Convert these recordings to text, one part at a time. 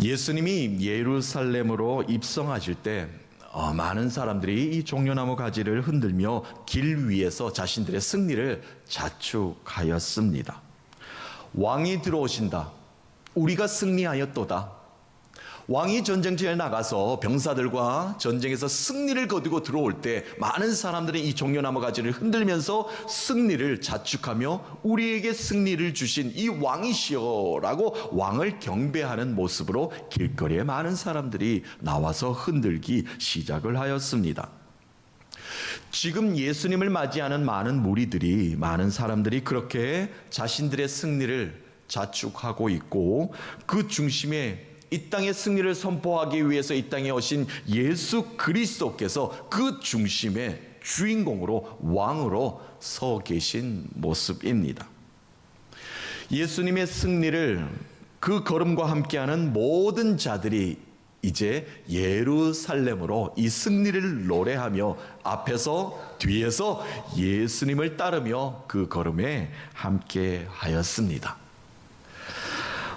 예수님이 예루살렘으로 입성하실 때 많은 사람들이 이 종려나무 가지를 흔들며 길 위에서 자신들의 승리를 자축하였습니다. 왕이 들어오신다. 우리가 승리하였도다. 왕이 전쟁터에 나가서 병사들과 전쟁에서 승리를 거두고 들어올 때 많은 사람들이 이 종려나무 가지를 흔들면서 승리를 자축하며 우리에게 승리를 주신 이 왕이시여 라고 왕을 경배하는 모습으로 길거리에 많은 사람들이 나와서 흔들기 시작을 하였습니다. 지금 예수님을 맞이하는 많은 사람들이 그렇게 자신들의 승리를 자축하고 있고, 그 중심에 이 땅의 승리를 선포하기 위해서 이 땅에 오신 예수 그리스도께서 그 중심의 주인공으로 왕으로 서 계신 모습입니다. 예수님의 승리를 그 걸음과 함께하는 모든 자들이 이제 예루살렘으로 이 승리를 노래하며 앞에서 뒤에서 예수님을 따르며 그 걸음에 함께 하였습니다.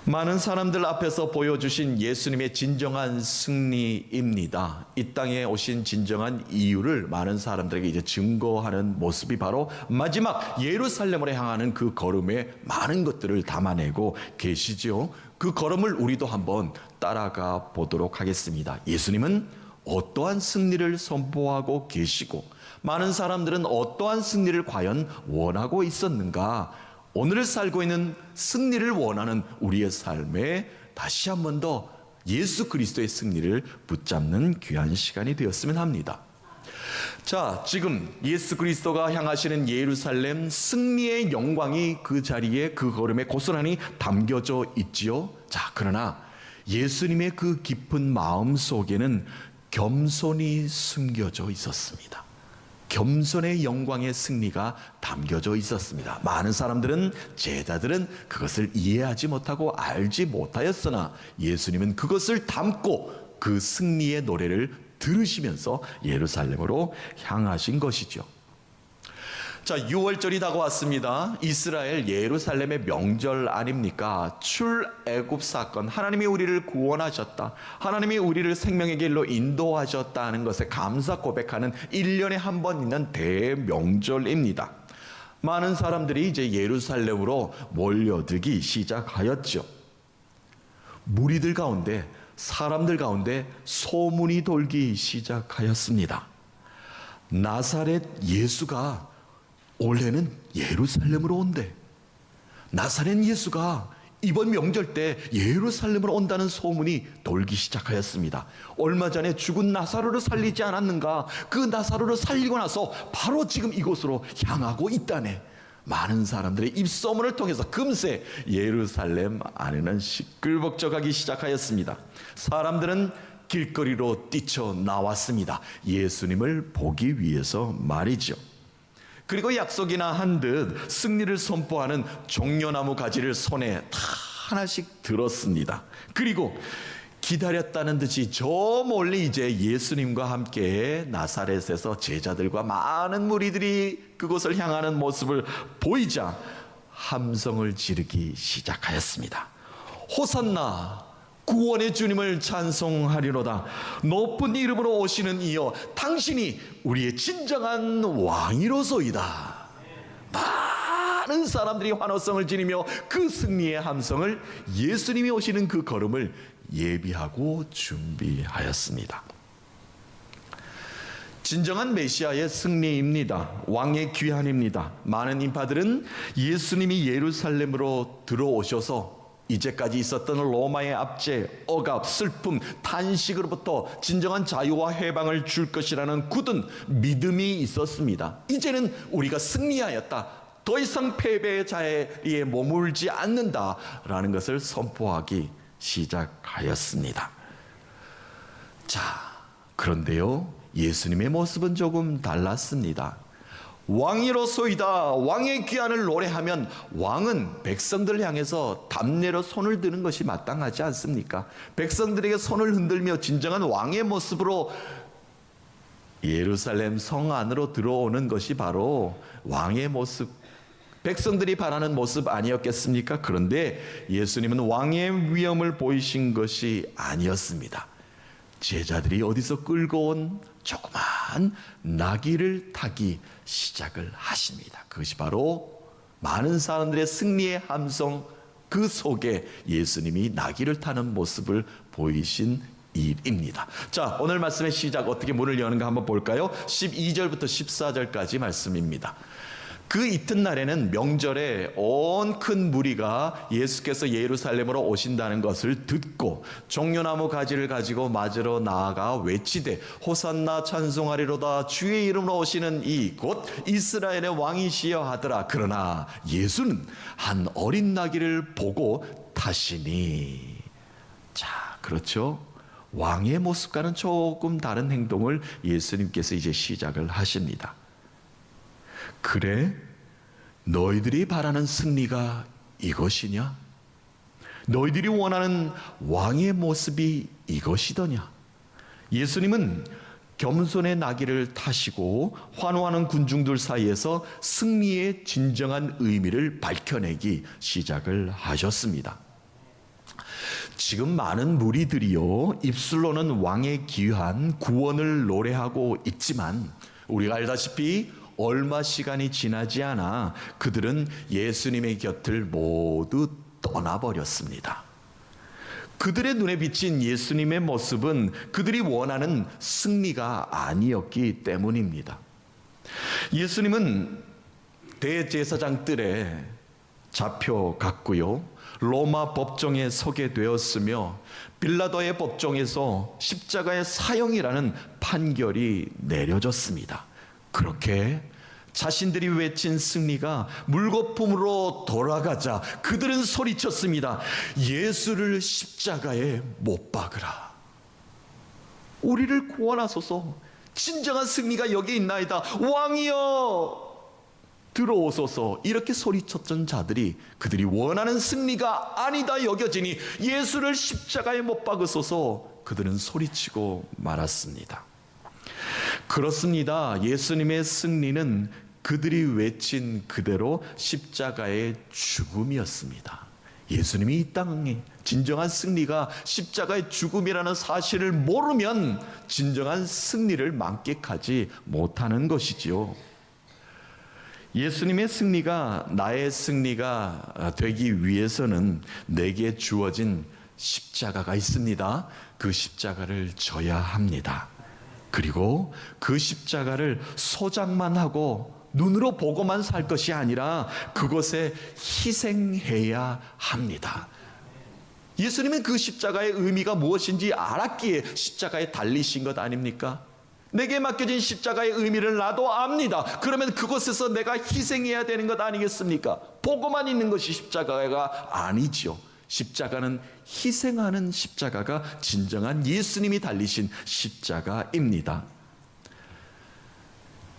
많은 사람들 앞에서 보여주신 예수님의 진정한 승리입니다. 이 땅에 오신 진정한 이유를 많은 사람들에게 이제 증거하는 모습이 바로 마지막 예루살렘으로 향하는 그 걸음에 많은 것들을 담아내고 계시지요. 그 걸음을 우리도 한번 따라가 보도록 하겠습니다. 예수님은 어떠한 승리를 선포하고 계시고 많은 사람들은 어떠한 승리를 과연 원하고 있었는가? 오늘을 살고 있는 승리를 원하는 우리의 삶에 다시 한 번 더 예수 그리스도의 승리를 붙잡는 귀한 시간이 되었으면 합니다. 자, 지금 예수 그리스도가 향하시는 예루살렘 승리의 영광이 그 자리에 그 걸음에 고스란히 담겨져 있지요. 자, 그러나 예수님의 그 깊은 마음 속에는 겸손이 숨겨져 있었습니다. 겸손의 영광의 승리가 담겨져 있었습니다. 많은 사람들은, 제자들은 그것을 이해하지 못하고 알지 못하였으나 예수님은 그것을 담고 그 승리의 노래를 들으시면서 예루살렘으로 향하신 것이죠. 자, 6월절이 다가왔습니다. 이스라엘 예루살렘의 명절 아닙니까? 출애굽 사건, 하나님이 우리를 구원하셨다, 하나님이 우리를 생명의 길로 인도하셨다는 것에 감사 고백하는 1년에 한 번 있는 대명절입니다. 많은 사람들이 이제 예루살렘으로 몰려들기 시작하였죠. 무리들 가운데, 사람들 가운데 소문이 돌기 시작하였습니다. 나사렛 예수가 올해는 예루살렘으로 온대. 나사렛 예수가 이번 명절 때 예루살렘으로 온다는 소문이 돌기 시작하였습니다. 얼마 전에 죽은 나사로를 살리지 않았는가? 그 나사로를 살리고 나서 바로 지금 이곳으로 향하고 있다네. 많은 사람들의 입소문을 통해서 금세 예루살렘 안에는 시끌벅적하기 시작하였습니다. 사람들은 길거리로 뛰쳐나왔습니다. 예수님을 보기 위해서 말이죠. 그리고 약속이나 한 듯 승리를 선포하는 종려나무 가지를 손에 다 하나씩 들었습니다. 그리고 기다렸다는 듯이 저 멀리 이제 예수님과 함께 나사렛에서 제자들과 많은 무리들이 그곳을 향하는 모습을 보이자 함성을 지르기 시작하였습니다. 호산나, 구원의 주님을 찬송하리로다. 높은 이름으로 오시는 이여, 당신이 우리의 진정한 왕이로소이다. 많은 사람들이 환호성을 지르며 그 승리의 함성을, 예수님이 오시는 그 걸음을 예비하고 준비하였습니다. 진정한 메시아의 승리입니다. 왕의 귀환입니다. 많은 인파들은 예수님이 예루살렘으로 들어오셔서 이제까지 있었던 로마의 압제, 억압, 슬픔, 탄식으로부터 진정한 자유와 해방을 줄 것이라는 굳은 믿음이 있었습니다. 이제는 우리가 승리하였다, 더 이상 패배의 자리에 머물지 않는다라는 것을 선포하기 시작하였습니다. 자, 그런데요, 예수님의 모습은 조금 달랐습니다. 왕이로소이다, 왕의 귀환을 노래하면 왕은 백성들을 향해서 담내로 손을 드는 것이 마땅하지 않습니까? 백성들에게 손을 흔들며 진정한 왕의 모습으로 예루살렘 성 안으로 들어오는 것이 바로 왕의 모습, 백성들이 바라는 모습 아니었겠습니까? 그런데 예수님은 왕의 위엄을 보이신 것이 아니었습니다. 제자들이 어디서 끌고 온 조그만 나귀를 타기 시작을 하십니다. 그것이 바로 많은 사람들의 승리의 함성, 그 속에 예수님이 나귀를 타는 모습을 보이신 일입니다. 자, 오늘 말씀의 시작 어떻게 문을 여는가 한번 볼까요? 12절부터 14절까지 말씀입니다. 그 이튿날에는 명절에 온 큰 무리가 예수께서 예루살렘으로 오신다는 것을 듣고 종려나무 가지를 가지고 맞으러 나아가 외치되 호산나 찬송하리로다 주의 이름으로 오시는 이 곧 이스라엘의 왕이시여 하더라. 그러나 예수는 한 어린 나귀를 보고 타시니. 자, 그렇죠? 왕의 모습과는 조금 다른 행동을 예수님께서 이제 시작을 하십니다. 그래? 너희들이 바라는 승리가 이것이냐? 너희들이 원하는 왕의 모습이 이것이더냐? 예수님은 겸손의 나귀를 타시고 환호하는 군중들 사이에서 승리의 진정한 의미를 밝혀내기 시작을 하셨습니다. 지금 많은 무리들이요, 입술로는 왕의 귀한 구원을 노래하고 있지만 우리가 알다시피 얼마 시간이 지나지 않아 그들은 예수님의 곁을 모두 떠나버렸습니다. 그들의 눈에 비친 예수님의 모습은 그들이 원하는 승리가 아니었기 때문입니다. 예수님은 대제사장 뜰에 잡혀갔고요, 로마 법정에 서게 되었으며 빌라도의 법정에서 십자가의 사형이라는 판결이 내려졌습니다. 그렇게 자신들이 외친 승리가 물거품으로 돌아가자 그들은 소리쳤습니다. 예수를 십자가에 못 박으라. 우리를 구원하소서. 진정한 승리가 여기 있나이다. 왕이여 들어오소서. 이렇게 소리쳤던 자들이 그들이 원하는 승리가 아니다 여겨지니 예수를 십자가에 못 박으소서 그들은 소리치고 말았습니다. 그렇습니다. 예수님의 승리는 그들이 외친 그대로 십자가의 죽음이었습니다. 예수님이 이 땅에 진정한 승리가 십자가의 죽음이라는 사실을 모르면 진정한 승리를 만끽하지 못하는 것이지요. 예수님의 승리가 나의 승리가 되기 위해서는 내게 주어진 십자가가 있습니다. 그 십자가를 져야 합니다. 그리고 그 십자가를 소장만 하고 눈으로 보고만 살 것이 아니라 그곳에 희생해야 합니다. 예수님은 그 십자가의 의미가 무엇인지 알았기에 십자가에 달리신 것 아닙니까? 내게 맡겨진 십자가의 의미를 나도 압니다. 그러면 그곳에서 내가 희생해야 되는 것 아니겠습니까? 보고만 있는 것이 십자가가 아니죠. 십자가는 희생하는 십자가가 진정한 예수님이 달리신 십자가입니다.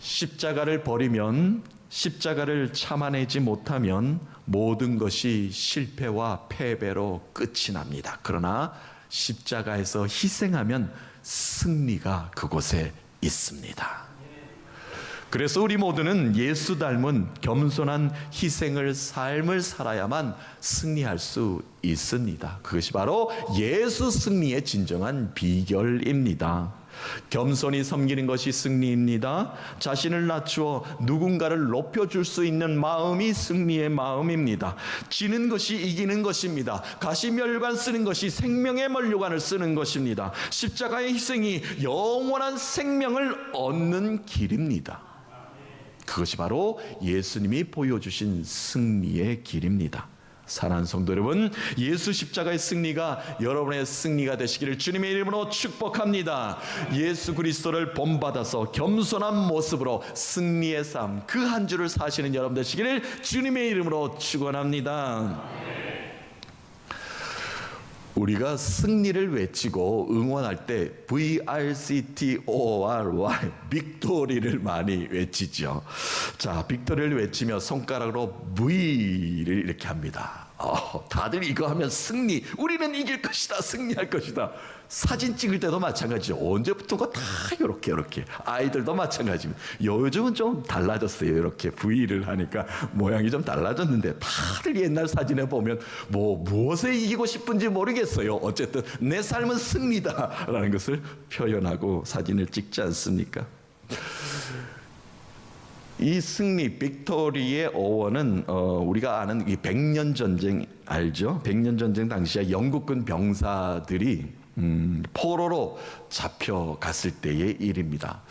십자가를 버리면, 십자가를 참아내지 못하면 모든 것이 실패와 패배로 끝이 납니다. 그러나 십자가에서 희생하면 승리가 그곳에 있습니다. 그래서 우리 모두는 예수 닮은 겸손한 희생을 삶을 살아야만 승리할 수 있습니다. 그것이 바로 예수 승리의 진정한 비결입니다. 겸손히 섬기는 것이 승리입니다. 자신을 낮추어 누군가를 높여줄 수 있는 마음이 승리의 마음입니다. 지는 것이 이기는 것입니다. 가시면류관 쓰는 것이 생명의 면류관을 쓰는 것입니다. 십자가의 희생이 영원한 생명을 얻는 길입니다. 그것이 바로 예수님이 보여주신 승리의 길입니다. 사랑하는 성도 여러분, 예수 십자가의 승리가 여러분의 승리가 되시기를 주님의 이름으로 축복합니다. 예수 그리스도를 본받아서 겸손한 모습으로 승리의 삶, 그 한 주를 사시는 여러분 되시기를 주님의 이름으로 축원합니다. 우리가 승리를 외치고 응원할 때 VRCTORY, 빅토리를 많이 외치죠. 자, 빅토리를 외치며 손가락으로 V를 이렇게 합니다. 다들 이거 하면 승리, 우리는 우리는 이길 것이다, 승리할 것이다. 사진 찍을 때도 마찬가지죠. 언제부턴가 다 이렇게 아이들도 마찬가지입니다. 요즘은 좀 달라졌어요. 이렇게 V를 하니까 모양이 좀 달라졌는데 다들 옛날 사진에 보면 무엇에 이기고 싶은지 모르겠어요. 어쨌든 내 삶은 승리다라는 것을 표현하고 사진을 찍지 않습니까? 이 승리, 빅토리의 어원은 우리가 아는 이 백년 전쟁 알죠? 백년 전쟁 당시에 영국군 병사들이 포로로 잡혀갔을 때의 일입니다.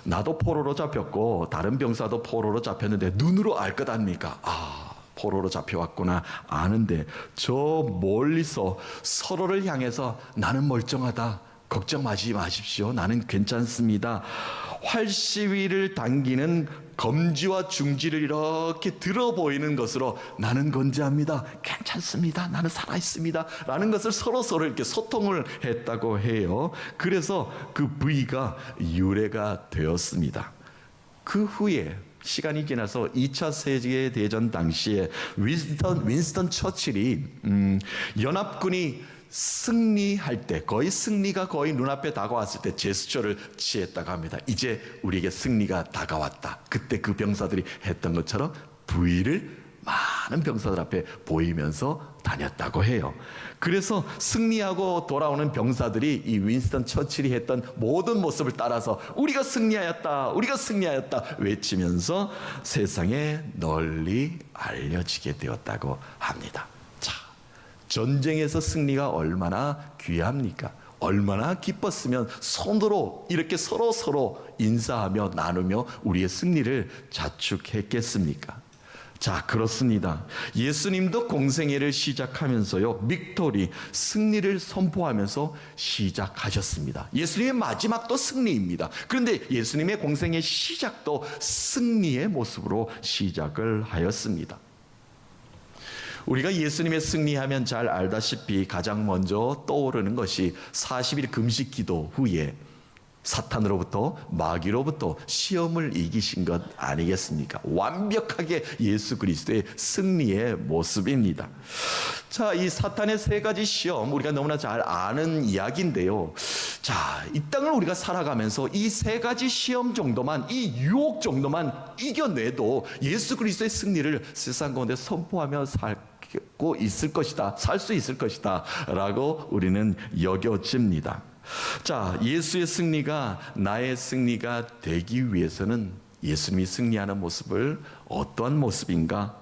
나도 포로로 잡혔고 다른 병사도 포로로 잡혔는데 눈으로 알 것 아닙니까? 포로로 잡혀왔구나 아는데 저 멀리서 서로를 향해서 나는 멀쩡하다, 걱정하지 마십시오, 나는 괜찮습니다, 활시위를 당기는 검지와 중지를 이렇게 들어 보이는 것으로 나는 건재합니다, 괜찮습니다, 나는 살아있습니다 라는 것을 서로 이렇게 소통을 했다고 해요. 그래서 그 V가 유래가 되었습니다. 그 후에 시간이 지나서 2차 세계대전 당시에 윈스턴 처칠이 연합군이 승리할 때, 승리가 거의 눈앞에 다가왔을 때 제스처를 취했다고 합니다. 이제 우리에게 승리가 다가왔다. 그때 그 병사들이 했던 것처럼 V를 많은 병사들 앞에 보이면서 다녔다고 해요. 그래서 승리하고 돌아오는 병사들이 이 윈스턴 처칠이 했던 모든 모습을 따라서 우리가 승리하였다, 우리가 승리하였다 외치면서 세상에 널리 알려지게 되었다고 합니다. 전쟁에서 승리가 얼마나 귀합니까? 얼마나 기뻤으면 손으로 이렇게 서로 인사하며 나누며 우리의 승리를 자축했겠습니까? 자, 그렇습니다. 예수님도 공생애를 시작하면서요, 빅토리, 승리를 선포하면서 시작하셨습니다. 예수님의 마지막도 승리입니다. 그런데 예수님의 공생애 시작도 승리의 모습으로 시작을 하였습니다. 우리가 예수님의 승리하면 잘 알다시피 가장 먼저 떠오르는 것이 40일 금식 기도 후에 사탄으로부터, 마귀로부터 시험을 이기신 것 아니겠습니까? 완벽하게 예수 그리스도의 승리의 모습입니다. 자, 이 사탄의 세 가지 시험, 우리가 너무나 잘 아는 이야기인데요. 자, 이 땅을 우리가 살아가면서 이 세 가지 시험 정도만, 이 유혹 정도만 이겨내도 예수 그리스도의 승리를 세상 가운데 선포하며 살고 있을 것이다, 살 수 있을 것이다 라고 우리는 여겨집니다. 자, 예수의 승리가 나의 승리가 되기 위해서는 예수님이 승리하는 모습을 어떠한 모습인가?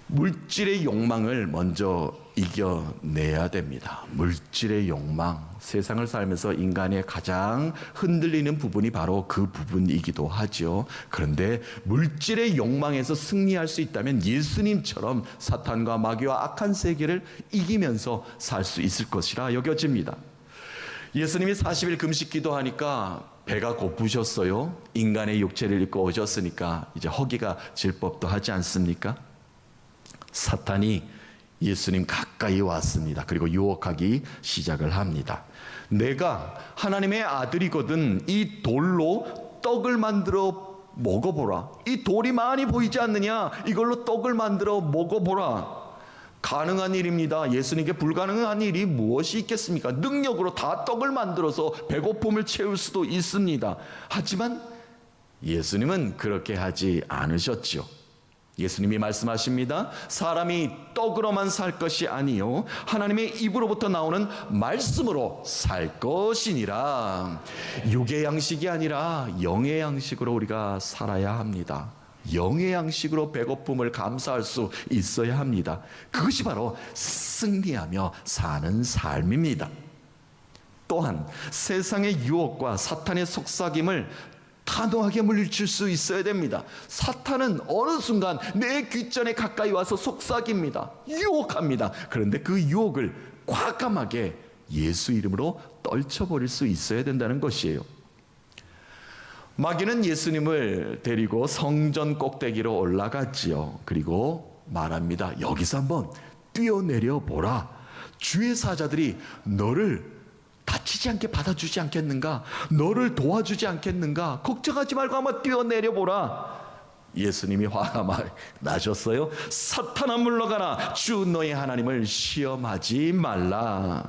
물질의 욕망을 먼저 이겨내야 됩니다. 물질의 욕망, 세상을 살면서 인간의 가장 흔들리는 부분이 바로 그 부분이기도 하죠. 그런데 물질의 욕망에서 승리할 수 있다면 예수님처럼 사탄과 마귀와 악한 세계를 이기면서 살 수 있을 것이라 여겨집니다. 예수님이 40일 금식 기도하니까 배가 고프셨어요. 인간의 육체를 입고 오셨으니까 이제 허기가 질 법도 하지 않습니까? 사탄이 예수님 가까이 왔습니다. 그리고 유혹하기 시작을 합니다. 내가 하나님의 아들이거든 이 돌로 떡을 만들어 먹어보라. 이 돌이 많이 보이지 않느냐? 이걸로 떡을 만들어 먹어보라. 가능한 일입니다. 예수님께 불가능한 일이 무엇이 있겠습니까? 능력으로 다 떡을 만들어서 배고픔을 채울 수도 있습니다. 하지만 예수님은 그렇게 하지 않으셨죠. 예수님이 말씀하십니다. 사람이 떡으로만 살 것이 아니요 하나님의 입으로부터 나오는 말씀으로 살 것이니라. 육의 양식이 아니라 영의 양식으로 우리가 살아야 합니다. 영의 양식으로 배고픔을 감사할 수 있어야 합니다. 그것이 바로 승리하며 사는 삶입니다. 또한 세상의 유혹과 사탄의 속삭임을 단호하게 물리칠 수 있어야 됩니다. 사탄은 어느 순간 내 귓전에 가까이 와서 속삭입니다. 유혹합니다. 그런데 그 유혹을 과감하게 예수 이름으로 떨쳐버릴 수 있어야 된다는 것이에요. 마귀는 예수님을 데리고 성전 꼭대기로 올라갔지요. 그리고 말합니다. 여기서 한번 뛰어내려 보라. 주의 사자들이 너를 다치지 않게 받아주지 않겠는가? 너를 도와주지 않겠는가? 걱정하지 말고 한번 뛰어내려 보라. 예수님이 화가 나셨어요. 사탄아 물러가라. 주 너의 하나님을 시험하지 말라.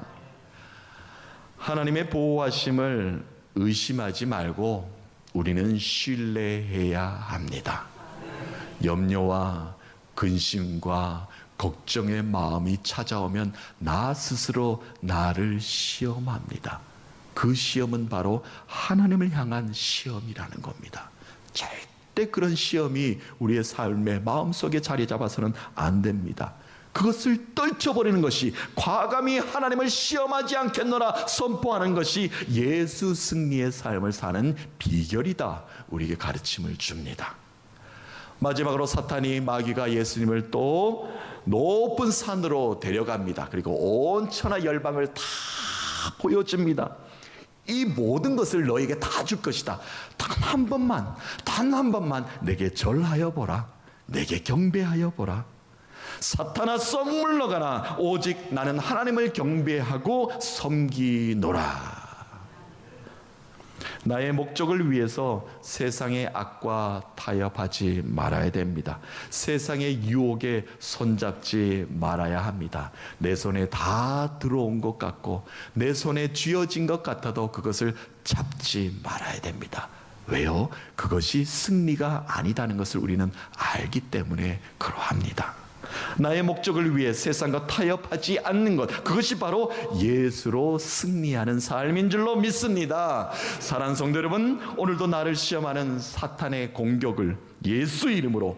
하나님의 보호하심을 의심하지 말고 우리는 신뢰해야 합니다. 염려와 근심과 걱정의 마음이 찾아오면 나 스스로 나를 시험합니다. 그 시험은 바로 하나님을 향한 시험이라는 겁니다. 절대 그런 시험이 우리의 삶의 마음속에 자리 잡아서는 안 됩니다. 그것을 떨쳐버리는 것이, 과감히 하나님을 시험하지 않겠노라 선포하는 것이 예수 승리의 삶을 사는 비결이다, 우리에게 가르침을 줍니다. 마지막으로 사탄이, 마귀가 예수님을 또 높은 산으로 데려갑니다. 그리고 온 천하 열방을 다 보여줍니다. 이 모든 것을 너에게 다 줄 것이다. 단 한 번만 내게 절하여 보라. 내게 경배하여 보라. 사탄아 썩 물러가라. 오직 나는 하나님을 경배하고 섬기노라. 나의 목적을 위해서 세상의 악과 타협하지 말아야 됩니다. 세상의 유혹에 손잡지 말아야 합니다. 내 손에 다 들어온 것 같고 내 손에 쥐어진 것 같아도 그것을 잡지 말아야 됩니다. 왜요? 그것이 승리가 아니다는 것을 우리는 알기 때문에 그러합니다. 나의 목적을 위해 세상과 타협하지 않는 것, 그것이 바로 예수로 승리하는 삶인 줄로 믿습니다. 사랑하는 성도 여러분, 오늘도 나를 시험하는 사탄의 공격을 예수 이름으로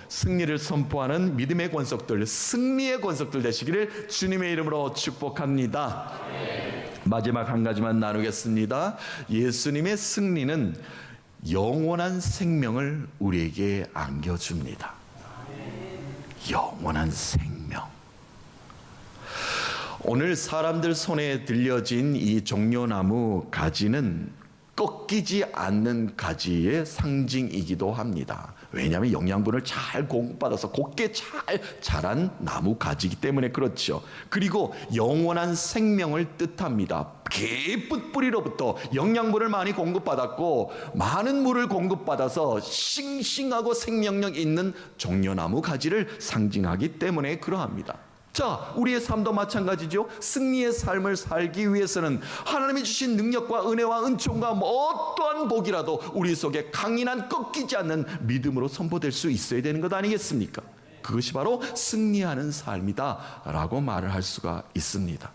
승리를 선포하는 믿음의 권속들, 승리의 권속들 되시기를 주님의 이름으로 축복합니다. 마지막 한 가지만 나누겠습니다. 예수님의 승리는 영원한 생명을 우리에게 안겨줍니다. 영원한 생명. 오늘 사람들 손에 들려진 이 종려나무 가지는 꺾이지 않는 가지의 상징이기도 합니다. 왜냐하면 영양분을 잘 공급받아서 곱게 잘 자란 나무 가지이기 때문에 그렇죠. 그리고 영원한 생명을 뜻합니다. 깊은 뿌리로부터 영양분을 많이 공급받았고 많은 물을 공급받아서 싱싱하고 생명력 있는 종려나무 가지를 상징하기 때문에 그러합니다. 자, 우리의 삶도 마찬가지죠. 승리의 삶을 살기 위해서는 하나님이 주신 능력과 은혜와 은총과 어떠한 복이라도 우리 속에 강인한 꺾이지 않는 믿음으로 선포될 수 있어야 되는 것 아니겠습니까? 그것이 바로 승리하는 삶이다 라고 말을 할 수가 있습니다.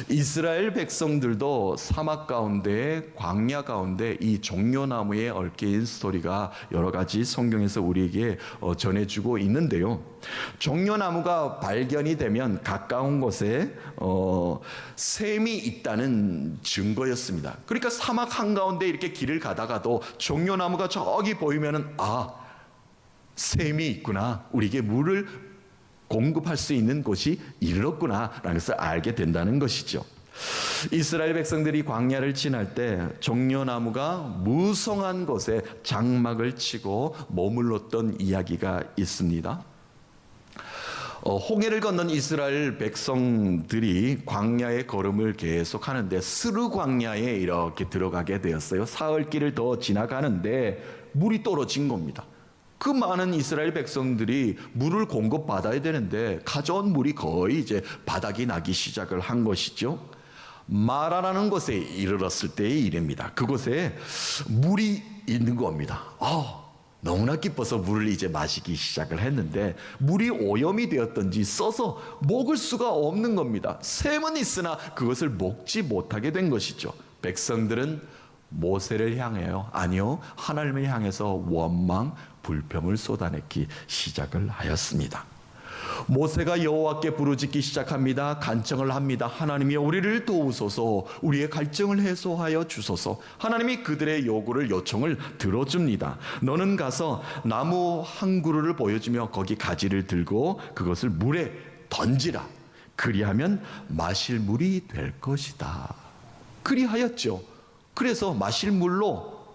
이스라엘 백성들도 사막 가운데, 광야 가운데 이 종려나무에 얽힌 스토리가 여러 가지 성경에서 우리에게 전해주고 있는데요. 종려나무가 발견이 되면 가까운 곳에 샘이 있다는 증거였습니다. 그러니까 사막 한가운데 이렇게 길을 가다가도 종려나무가 저기 보이면은 샘이 있구나, 우리에게 물을 공급할 수 있는 곳이 이르렀구나라는 것을 알게 된다는 것이죠. 이스라엘 백성들이 광야를 지날 때 종려나무가 무성한 곳에 장막을 치고 머물렀던 이야기가 있습니다. 홍해를 건넌 이스라엘 백성들이 광야의 걸음을 계속 하는데 스르 광야에 이렇게 들어가게 되었어요. 사흘길을 더 지나가는데 물이 떨어진 겁니다. 그 많은 이스라엘 백성들이 물을 공급받아야 되는데 가져온 물이 거의 이제 바닥이 나기 시작을 한 것이죠. 마라라는 곳에 이르렀을 때의 일입니다. 그곳에 물이 있는 겁니다. 너무나 기뻐서 물을 이제 마시기 시작을 했는데 물이 오염이 되었던지 써서 먹을 수가 없는 겁니다. 샘은 있으나 그것을 먹지 못하게 된 것이죠. 백성들은 모세를 향해요, 아니요, 하나님을 향해서 원망, 불평을 쏟아내기 시작을 하였습니다. 모세가 여호와께 부르짖기 시작합니다. 간청을 합니다. 하나님이여, 우리를 도우소서, 우리의 갈증을 해소하여 주소서. 하나님이 그들의 요청을 들어줍니다. 너는 가서 나무 한 그루를 보여주며 거기 가지를 들고 그것을 물에 던지라. 그리하면 마실 물이 될 것이다. 그리하였죠. 그래서 마실 물로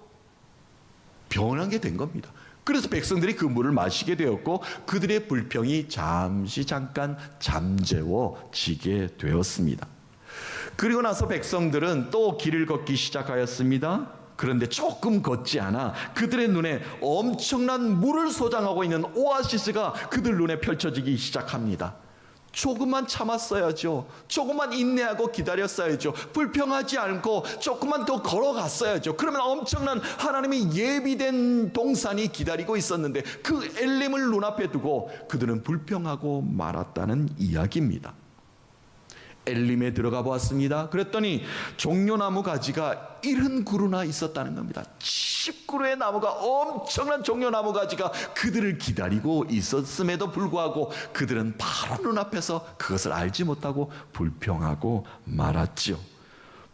변하게 된 겁니다. 그래서 백성들이 그 물을 마시게 되었고 그들의 불평이 잠깐 잠재워지게 되었습니다. 그리고 나서 백성들은 또 길을 걷기 시작하였습니다. 그런데 조금 걷지 않아 그들의 눈에 엄청난 물을 소장하고 있는 오아시스가 그들 눈에 펼쳐지기 시작합니다. 조금만 참았어야죠. 조금만 인내하고 기다렸어야죠. 불평하지 않고 조금만 더 걸어갔어야죠. 그러면 엄청난 하나님이 예비된 동산이 기다리고 있었는데 그 엘림을 눈앞에 두고 그들은 불평하고 말았다는 이야기입니다. 엘림에 들어가 보았습니다. 그랬더니 종려나무 가지가 70그루나 있었다는 겁니다. 10그루의 나무가, 엄청난 종려나무 가지가 그들을 기다리고 있었음에도 불구하고 그들은 바로 눈앞에서 그것을 알지 못하고 불평하고 말았지요.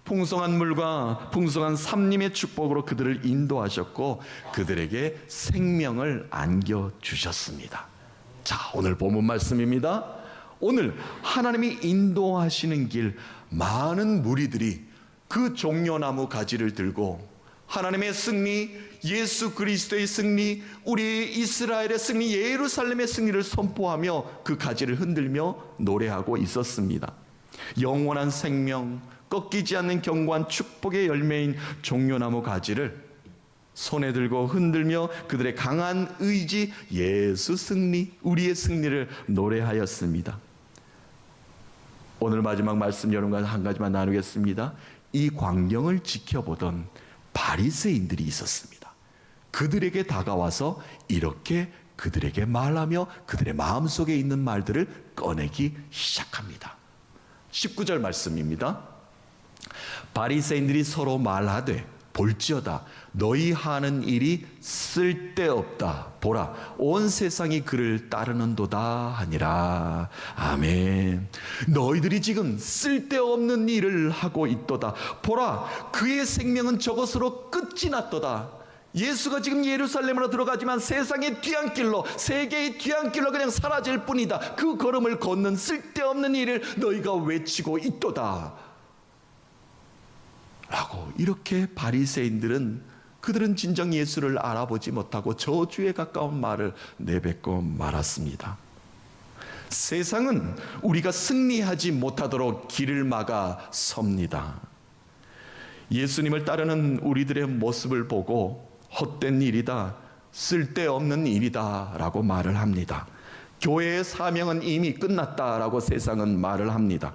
풍성한 물과 풍성한 삼림의 축복으로 그들을 인도하셨고 그들에게 생명을 안겨주셨습니다. 자, 오늘 본문 말씀입니다. 오늘 하나님이 인도하시는 길, 많은 무리들이 그 종려나무 가지를 들고 하나님의 승리, 예수 그리스도의 승리, 우리 이스라엘의 승리, 예루살렘의 승리를 선포하며 그 가지를 흔들며 노래하고 있었습니다. 영원한 생명, 꺾이지 않는 견고한 축복의 열매인 종려나무 가지를 손에 들고 흔들며 그들의 강한 의지, 예수 승리, 우리의 승리를 노래하였습니다. 오늘 마지막 말씀 여러분과 한 가지만 나누겠습니다. 이 광경을 지켜보던 바리새인들이 있었습니다. 그들에게 다가와서 이렇게 그들에게 말하며 그들의 마음속에 있는 말들을 꺼내기 시작합니다. 19절 말씀입니다. 바리새인들이 서로 말하되 볼지어다 너희 하는 일이 쓸데없다. 보라 온 세상이 그를 따르는도다 하니라. 아멘. 너희들이 지금 쓸데없는 일을 하고 있도다. 보라 그의 생명은 저것으로 끝이 났도다. 예수가 지금 예루살렘으로 들어가지만 세상의 뒤안길로, 세계의 뒤안길로 그냥 사라질 뿐이다. 그 걸음을 걷는 쓸데없는 일을 너희가 외치고 있도다 라고. 이렇게 바리새인들은, 그들은 진정 예수를 알아보지 못하고 저주에 가까운 말을 내뱉고 말았습니다. 세상은 우리가 승리하지 못하도록 길을 막아 섭니다. 예수님을 따르는 우리들의 모습을 보고 헛된 일이다, 쓸데없는 일이다 라고 말을 합니다. 교회의 사명은 이미 끝났다라고 세상은 말을 합니다.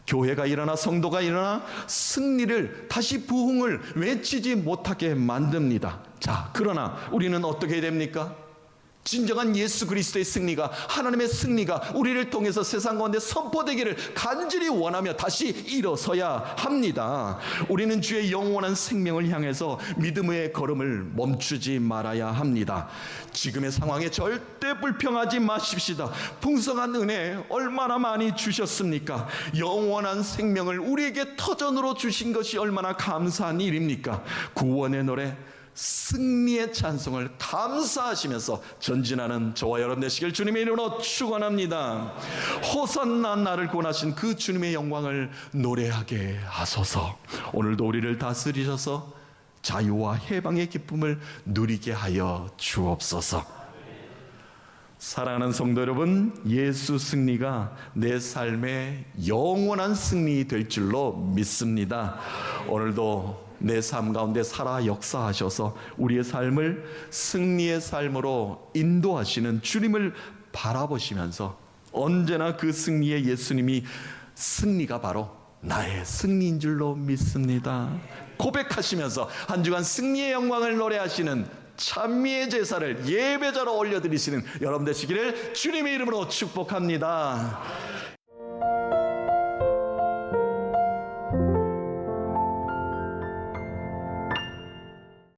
교회가 일어나 성도가 일어나 승리를, 다시 부흥을 외치지 못하게 만듭니다. 자, 그러나 우리는 어떻게 됩니까? 진정한 예수 그리스도의 승리가, 하나님의 승리가 우리를 통해서 세상 가운데 선포되기를 간절히 원하며 다시 일어서야 합니다. 우리는 주의 영원한 생명을 향해서 믿음의 걸음을 멈추지 말아야 합니다. 지금의 상황에 절대 불평하지 마십시다. 풍성한 은혜 얼마나 많이 주셨습니까? 영원한 생명을 우리에게 터전으로 주신 것이 얼마나 감사한 일입니까? 구원의 노래, 승리의 찬송을 감사하시면서 전진하는 저와 여러분 되시길 주님의 이름으로 축원합니다. 호산나 나를 구원하신 그 주님의 영광을 노래하게 하소서. 오늘도 우리를 다스리셔서 자유와 해방의 기쁨을 누리게 하여 주옵소서. 사랑하는 성도 여러분, 예수 승리가 내 삶의 영원한 승리 될 줄로 믿습니다. 오늘도 내 삶 가운데 살아 역사하셔서 우리의 삶을 승리의 삶으로 인도하시는 주님을 바라보시면서 언제나 그 승리의 예수님이, 승리가 바로 나의 승리인 줄로 믿습니다 고백하시면서 한 주간 승리의 영광을 노래하시는 찬미의 제사를 예배자로 올려드리시는 여러분 되시기를 주님의 이름으로 축복합니다.